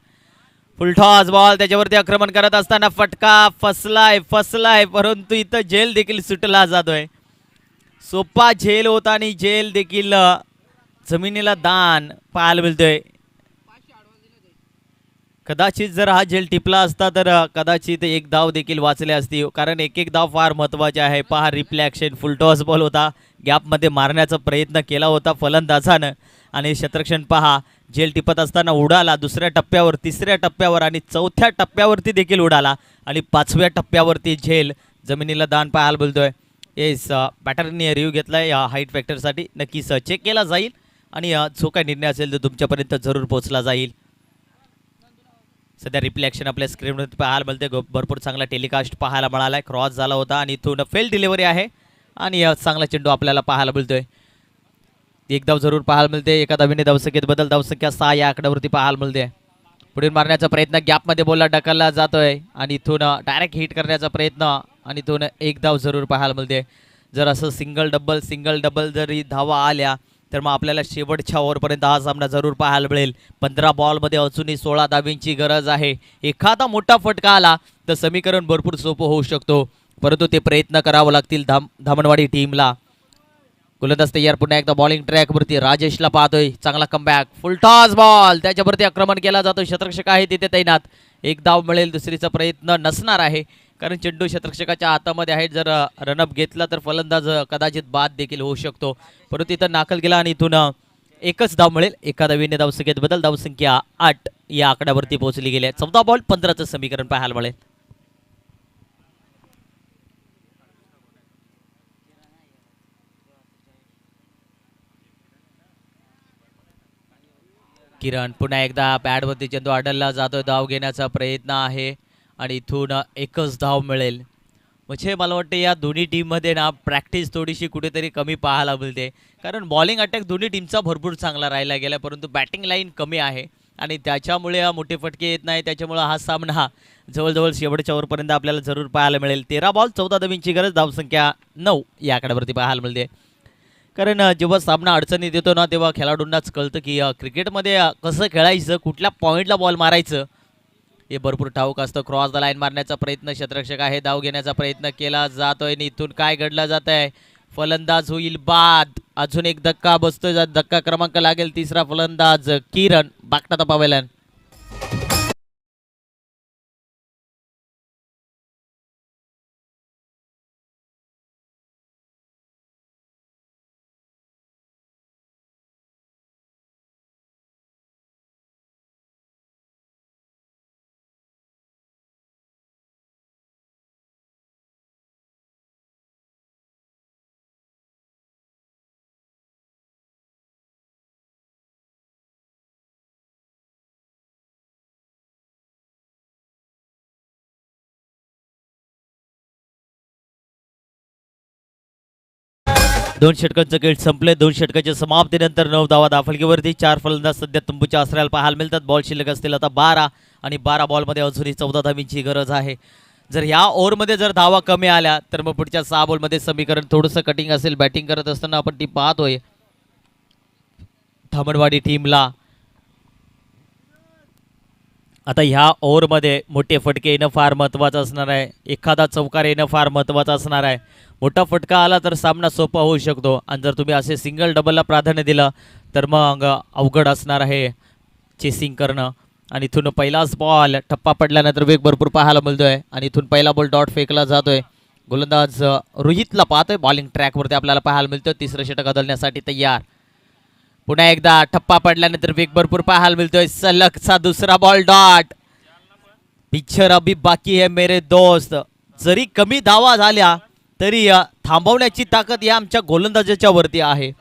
फुलटॉस बॉल त्याच्यावरती आक्रमण करत असताना फटका फसलाय परंतु इथं झेल देखील सुटला जातोय. सोपा झेल होता आणि झेल देखील जमिनीला दान पाहायला मिळतोय. कदाचित जर हा झेल टिपला असता तर कदाचित एक धाव देखील वाचले असती कारण एक धाव फार महत्त्वाचे आहे. पहा रिप्ले ॲक्शन. फुलटॉस बॉल होता. गॅपमध्ये मारण्याचा प्रयत्न केला होता फलंदाजानं आणि क्षेत्ररक्षण पहा झेल टिपत असताना उडाला. दुसऱ्या टप्प्यावर, तिसऱ्या टप्प्यावर आणि चौथ्या टप्प्यावरती देखील उडाला आणि 5व्या टप्प्यावरती झेल जमिनीला दान पाहायला बोलतोय. येस बॅटरने रिव्ह्यू घेतलाय हाईट फॅक्टरसाठी. नक्कीच चेक केला जाईल आणि जो काही निर्णय असेल तो तुमच्यापर्यंत जरूर पोहोचला जाईल. सध्या रिप्ले ॲक्शन आपल्या स्क्रीनवरती पाहायला मिळते. भरपूर चांगला टेलिकास्ट पाहायला मिळाला आहे. क्रॉस झाला होता आणि इथून फेल डिलिव्हरी आहे आणि चांगला चेंडू आपल्याला पाहायला मिळतोय. एक धाव जरूर पाहायला मिळते. एका धावीने धावसंख्येत बदल. धावसंख्या 6 या आकड्यावरती पाहायला मिळते. पुढील मारण्याचा प्रयत्न गॅपमध्ये बॉलला ढकलला जातोय आणि इथून डायरेक्ट हिट करण्याचा प्रयत्न आणि इथून एक धाव जरूर पाहायला मिळते. जर असं सिंगल डबल जरी धावा आल्या तर मग आपल्याला शेवटच्या ओव्हरपर्यंत हा सामना जरूर पाहायला मिळेल. 15 बॉलमध्ये अजूनही 16 धावींची गरज आहे. एखादा मोठा फटका आला तर समीकरण भरपूर सोपं होऊ शकतो परंतु ते प्रयत्न करावं लागतील धामणवाडी टीमला. गोलंदाज तयार. पुन्हा एकदा बॉलिंग ट्रॅकवरती राजेशला पाहतोय. चांगला कमबॅक. फुलटॉस बॉल त्याच्यावरती आक्रमण केला जातो. क्षेत्ररक्षक आहे तिथे तैनात. एक धाव मिळेल. दुसरीचा प्रयत्न नसणार आहे कारण चेंडू क्षेत्ररक्षकाच्या हातामध्ये आहे. जर रनअप घेतला तर फलंदाज कदाचित बाद देखील होऊ शकतो परंतु इथं नाकल केला आणि इथून एकच धाव मिळेल. एका धावीने धावसंख्येत बदल. धावसंख्या 8 या आकड्यावरती पोहोचली गेली आहे. 14 बॉल 15चं समीकरण पाहायला मिळेल. किरण पुन्हा एकदा बॅटवरती चेंडू आडलला जातोय. धाव घेण्याचा प्रयत्न आहे आणि इथून एकच धाव मिळेल. म्हणजे मला वाटतं या दोन्ही टीममध्ये ना प्रॅक्टिस थोडीशी कुठेतरी कमी पाहायला मिळते, कारण बॉलिंग अटॅक दोन्ही टीमचा भरपूर चांगला राहिला गेला, परंतु बॅटिंग लाईन कमी आहे आणि त्याच्यामुळे मोठे फटके येत नाही. त्याच्यामुळे हा सामना जवळजवळ शेवटच्या ओव्हरपर्यंत आपल्याला जरूर पाहायला मिळेल. 13 बॉल 14 धावांची गरज, धावसंख्या 9 या आकड्यावरती पाहायला मिळते. कारण जेव्हा सामना अडचणीत येतो ना तेव्हा खेळाडूंनाच कळतं की क्रिकेटमध्ये कसं खेळायचं, कुठल्या पॉईंटला बॉल मारायचं हे भरपूर ठाऊक असतं. क्रॉस द लाईन मारण्याचा प्रयत्न, क्षेत्ररक्षक आहे, धाव घेण्याचा प्रयत्न केला जातोय. इथून काय घडलं जात आहे, फलंदाज होईल बाद. अजून एक धक्का बसतोय, धक्का क्रमांक लागेल. तिसरा फलंदाज किरण बागटा तपावेलन. दोन षटकांचं खेळ संपले. 2 षटकाच्या समाप्तीनंतर 9 धावा दाफलकीवरती. 4 फलंदाज सध्या तंबूच्या आश्रयाला पाहायला मिळतात. बॉल शिल्लक असतील आता 12 आणि 12 बॉलमध्ये अजूनही 14 धावींची गरज आहे. जर ह्या ओव्हरमध्ये जर धावा कमी आल्या तर मग पुढच्या 6 बॉलमध्ये समीकरण थोडंसं कटिंग असेल. बॅटिंग करत असताना आपण टीम पाहतोय धामणवाडी टीमला आता ह्या ओव्हरमध्ये मोठे फटके येणं फार महत्त्वाचं असणार आहे. एखादा चौकार येणं फार महत्त्वाचं असणार आहे. मोठा फटका आला तर सामना सोपा होऊ शकतो आणि जर तुम्ही असे सिंगल डबलला प्राधान्य दिलं तर मग अवघड असणार आहे चेसिंग करणं. आणि इथून पहिलाच बॉल टप्पा पडल्यानंतर वेग भरपूर पाहायला मिळतोय आणि इथून पहिला बॉल डॉट फेकला जातोय. गोलंदाज रोहितला पाहतोय बॉलिंग ट्रॅकवरती आपल्याला पाहायला मिळतोय. तिसरं षटक बदलण्यासाठी तयार. पुन्हा एकदा टप्पा पडल्यानंतर वेग भरपूर पाहायला मिळतोय. सलगचा दुसरा बॉल डॉट. पिक्चर अभी बाकी है मेरे दोस्त. जरी कमी धावा झाल्या तरी थांबवण्याची ताकद या आमच्या गोलंदाजाच्या वरती आहे.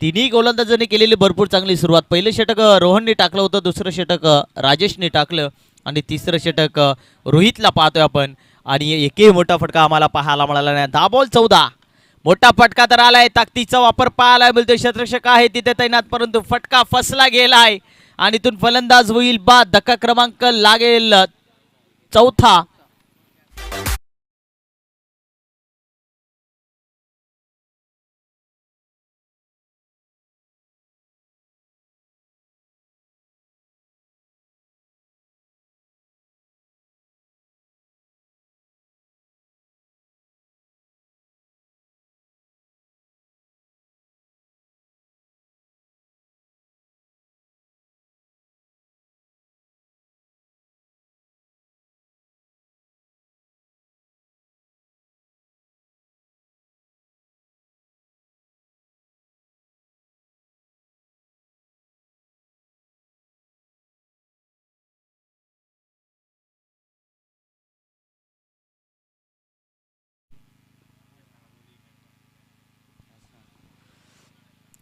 तिन्ही गोलंदाजांनी केलेली भरपूर चांगली सुरुवात. पहिलं षटक रोहनने टाकलं होतं, दुसरं षटक राजेशने टाकलं आणि तिसरं षटक रोहितला पाहतोय आपण. आणि एकही मोठा फटका आम्हाला पाहायला मिळाला नाही. 10 बॉल 14. मोठा फटका तर आलाय, ताकदीचा वापर पाहायला मिळतोय. क्षेत्ररक्षक आहे तिथे तैनात, परंतु फटका फसला गेलाय आणि इथून फलंदाज होईल बाद. धक्का क्रमांक लागेल 4था.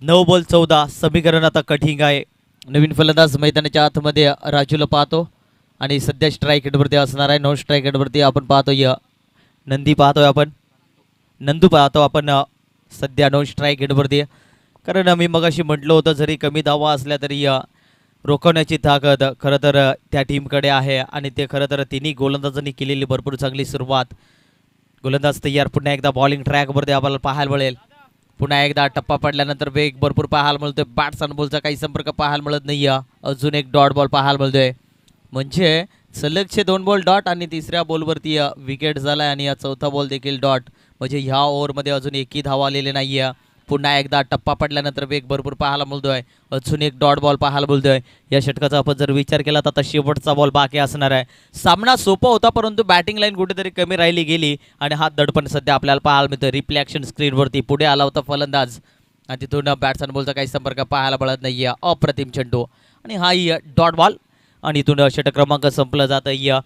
नऊ बॉल 14. समीकरण आता कठीण आहे. नवीन फलंदाज मैदानाच्या आतमध्ये राजूला पाहतो आणि सध्या स्ट्राईक हेडवरती असणार आहे. नॉन स्ट्राईक हेडवरती आपण पाहतोय नंदी पाहतोय आपण नंदू पाहतो आपण सध्या नॉन स्ट्राईक हेडवरती. कारण मी मगाशी म्हटलं होतं जरी कमी धावा असल्या तरी रोखवण्याची ताकद खरं तर त्या टीमकडे आहे आणि ते खरं तर तिन्ही गोलंदाजांनी केलेली भरपूर चांगली सुरुवात. गोलंदाज तयार. पुन्हा एकदा बॉलिंग ट्रॅकवरती आपल्याला पाहायला मिळेल. पुन्हा एकदा टप्पा पडल्यानंतर वेग भरपूर पाहायला मिळतोय. बॅट्स आणि बॉलचा काही संपर्क पाहायला मिळत नाही. अजून एक डॉट बॉल पाहायला मिळतोय. म्हणजे सलगचे 2 बॉल डॉट आणि तिसऱ्या बॉलवरती विकेट झालाय आणि या चौथा बॉल देखील डॉट. म्हणजे ह्या ओव्हरमध्ये अजून एकही धाव आलेली नाही आहे. पुन्हा एकदा टप्पा पडल्यानंतर वेग भरपूर पाहायला मिळतोय. अजून एक डॉट बॉल पाहायला मिळतोय. या षटकाचा आपण जर विचार केला तर आता शेवटचा बॉल बाकी असणार आहे. सामना सोपा होता परंतु बॅटिंग लाईन कुठेतरी कमी राहिली गेली आणि हा दडपण सध्या आपल्याला पाहायला मिळतोय. रिफ्लेक्शन स्क्रीनवरती पुढे आला होता फलंदाज आणि तिथून बॅट्स आणि बॉलचा काही संपर्क पाहायला मिळत नाही. अप्रतिम चेंडू आणि हा डॉट बॉल आणि इथून षटक क्रमांक संपलं जातं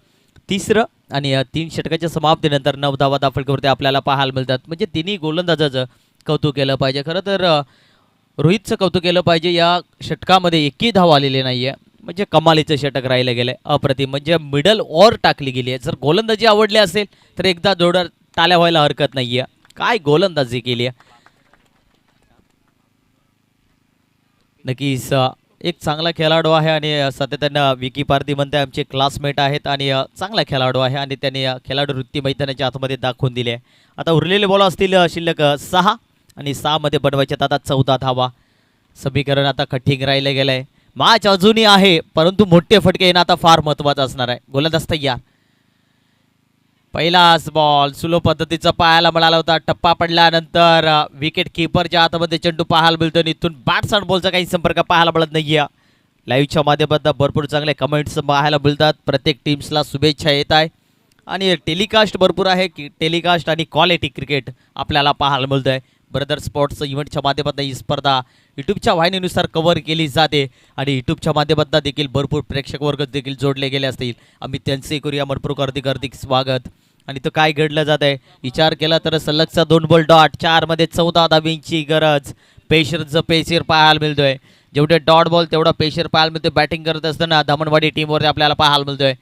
तिसरं. आणि 3 षटकाच्या समाप्तीनंतर 9 धावा दाफलकीवरती आपल्याला पाहायला मिळतात. म्हणजे तिन्ही गोलंदाजाचं कौतुक केलं पाहिजे. खरं तर रोहितचं कौतुक केलं पाहिजे. या षटकामध्ये एकही धाव आलेली नाही आहे. म्हणजे कमालीचं षटक राहिलं गेलं आहे. अप्रतिम. म्हणजे मिडल ओव्हर टाकली गेली आहे. जर गोलंदाजी आवडली असेल तर एकदा जोरदार टाळ्या व्हायला हरकत नाहीये. काय गोलंदाजी केली आहे. नक्कीच एक चांगला खेळाडू आहे आणि सातत्यानं विकी पारधी म्हणते आमचे क्लासमेट आहेत आणि चांगला खेळाडू आहे आणि त्याने खेळाडू वृत्ती मैदानाच्या आतमध्ये दाखवून दिली आहे. आता उरलेले बॉल असतील शिल्लक 6 आणि 6 मध्ये बनवायच्यात आता 14 धावा. समीकरण आता कठीण राहिलं गेलं आहे. मॅच अजूनही आहे परंतु मोठे फटके येणं आता फार महत्त्वाचं असणार आहे. गोलंदाज तयार. पहिलाच बॉल स्लो पद्धतीचा पाहायला मिळाला होता. टप्पा पडल्यानंतर विकेट किपरच्या हातामध्ये चेंडू पाहायला मिळतो आणि इथून बॅट्स बॉलचा काही संपर्क पाहायला मिळत नाहीये. लाईव्हच्या माध्यमातून भरपूर चांगले कमेंट्स पाहायला मिळतात. प्रत्येक टीम्सला शुभेच्छा येत आहे आणि टेलिकास्ट भरपूर आहे की टेलिकास्ट आणि क्वालिटी क्रिकेट आपल्याला पाहायला मिळतं आहे. ब्रदर स्पोर्ट्स इव्हेंटच्या माध्यमातून ही स्पर्धा यूट्यूबच्या वाहिनीनुसार कव्हर केली जाते आणि यूट्यूबच्या माध्यमातून देखील भरपूर प्रेक्षक वर्ग देखील जोडले गेले असतील. आम्ही त्यांचे करूया मनपूर्वक हार्दिक स्वागत. आणि तो काय घडलं जात आहे विचार केला तर सलगचा 2 बॉल डॉट 4 मध्ये 14 धाबींची गरज. पेशरचं पेशीर पाहायला मिळतोय. जेवढे डॉट बॉल तेवढा पेशर पाहायला मिळतोय. बॅटिंग करत असताना धामणवाडी टीमवरती आपल्याला पाहायला मिळतोय.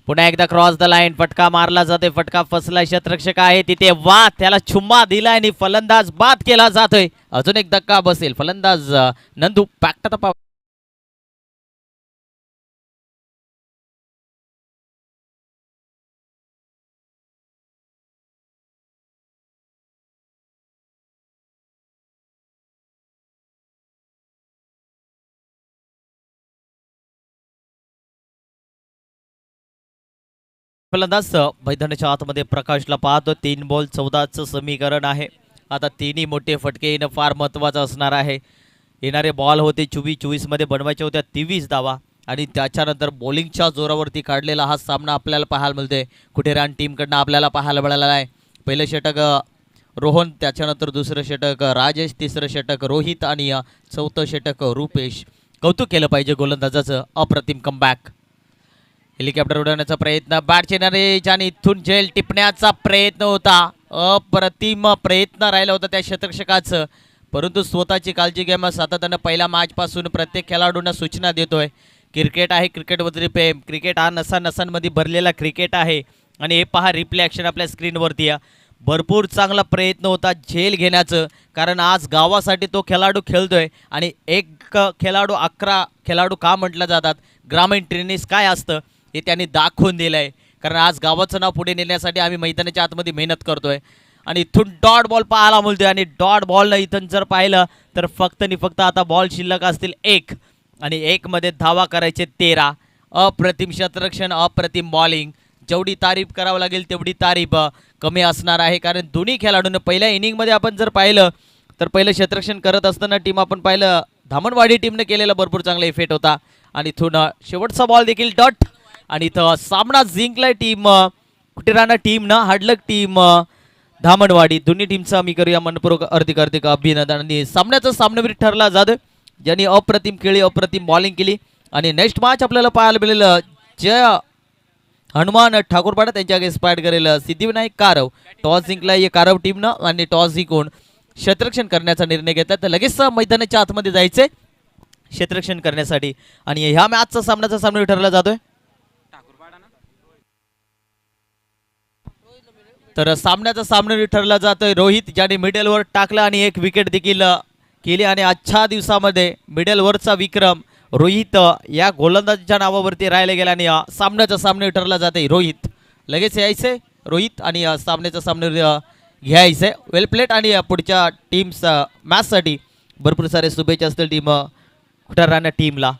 पुन्हा एकदा क्रॉस द लाईन फटका मारला जातोय. फटका फसला. शतरक्षक आहे तिथे वा त्याला चुम्मा दिला आणि फलंदाज बाद केला जातोय. अजून एक धक्का बसेल. फलंदाज नंदू पॅक्ट फलंदाज मैदानाच्या आतमध्ये प्रकाशला पाहतो. 3 बॉल 14चं समीकरण आहे. आता तिन्ही मोठे फटके येणं फार महत्त्वाचं असणार आहे. येणारे बॉल होते 24 मध्ये बनवायच्या होत्या 23 धावा आणि त्याच्यानंतर बॉलिंगच्या जोरावरती काढलेला हा सामना आपल्याला पाहायला मिळतोय. कुठेरान टीमकडनं आपल्याला पाहायला मिळालेला आहे. पहिलं षटक रोहन, त्याच्यानंतर दुसरं षटक राजेश, तिसरं षटक रोहित आणि चौथं षटक रुपेश. कौतुक केलं पाहिजे गोलंदाजाचं. अप्रतिम कमबॅक. हेलिकॉप्टर उडवण्याचा प्रयत्न. बॅट येणारे आणि इथून झेल टिपण्याचा प्रयत्न होता. अप्रतिम प्रयत्न राहिला होता त्या शतरक्षकाचं परंतु स्वतःची काळजी घ्या. सातत्यानं पहिल्या मॅचपासून प्रत्येक खेळाडूंना सूचना देतोय. क्रिकेट आहे, क्रिकेटवरती प्रेम. क्रिकेट हा नसानसांमध्ये भरलेला क्रिकेट आहे आणि हे पहा रिप्ले ॲक्शन आपल्या स्क्रीनवरती आहे. भरपूर चांगला प्रयत्न होता झेल घेण्याचं कारण आज गावासाठी तो खेळाडू खेळतोय आणि एक खेळाडू 11 खेळाडू का म्हटलं जातात. ग्रामीण टेनिस काय असतं हे त्यांनी दाखवून दिलं आहे कारण आज गावाचं नाव पुढे नेण्यासाठी आम्ही मैदानाच्या आतमध्ये मेहनत करतोय. आणि इथून डॉट बॉल पाहायला मिळतोय आणि डॉट बॉलनं इथून जर पाहिलं तर फक्त आणि फक्त आता बॉल शिल्लक असतील 1 आणि 1 मध्ये धावा करायचे 13. अप्रतिम शतरक्षण, अप्रतिम बॉलिंग. जेवढी तारीफ करावं लागेल तेवढी तारीफ कमी असणार आहे कारण दोन्ही खेळाडूंना पहिल्या इनिंगमध्ये आपण जर पाहिलं तर पहिलं शतरक्षण करत असताना टीम आपण पाहिलं धामणवाडी टीमने केलेला भरपूर चांगला इफेक्ट होता आणि इथून शेवटचा बॉल देखील डॉट आणि इथं सामना जिंकलाय टीम कुटेराना टीम ना हाडलक टीम धामणवाडी. दोन्ही टीमचा आम्ही करूया मनपूर्वक हार्दिक अभिनंदन. आणि सामन्याचा सामनावीर ठरला जातो ज्यांनी अप्रतिम खेळी, अप्रतिम बॉलिंग केली. आणि नेक्स्ट मॅच आपल्याला पाहायला मिळेल जय हनुमान ठाकूरपाडा त्यांच्या अगेन्स्ट फाईट करेल सिद्धिविनायक कारव. टॉस जिंकला या कारव टीमनं आणि टॉस जिंकून क्षेत्ररक्षण करण्याचा निर्णय घेतात. तर लगेच मैदानाच्या आतमध्ये जायचंय क्षेत्ररक्षण करण्यासाठी आणि ह्या मॅचचा सामना ठरला जातोय. तर सामन्याचा सामना ठरला जातोय. रोहित ज्याने मिडलवर टाकलं आणि 1 विकेट देखील केली आणि आजच्या दिवसामध्ये मिडलवरचा विक्रम रोहित या गोलंदाजाच्या नावावरती राहिला गेला आणि सामन्याचा सामना ठरला जाते. रोहित लगेच यायचे रोहित आणि सामन्याचा सामना घ्यायचे. वेल प्लेट आणि पुढच्या टीम्स मॅचसाठी भरपूर सारे शुभेच्छा असतील टीम कुटाराना टीमला.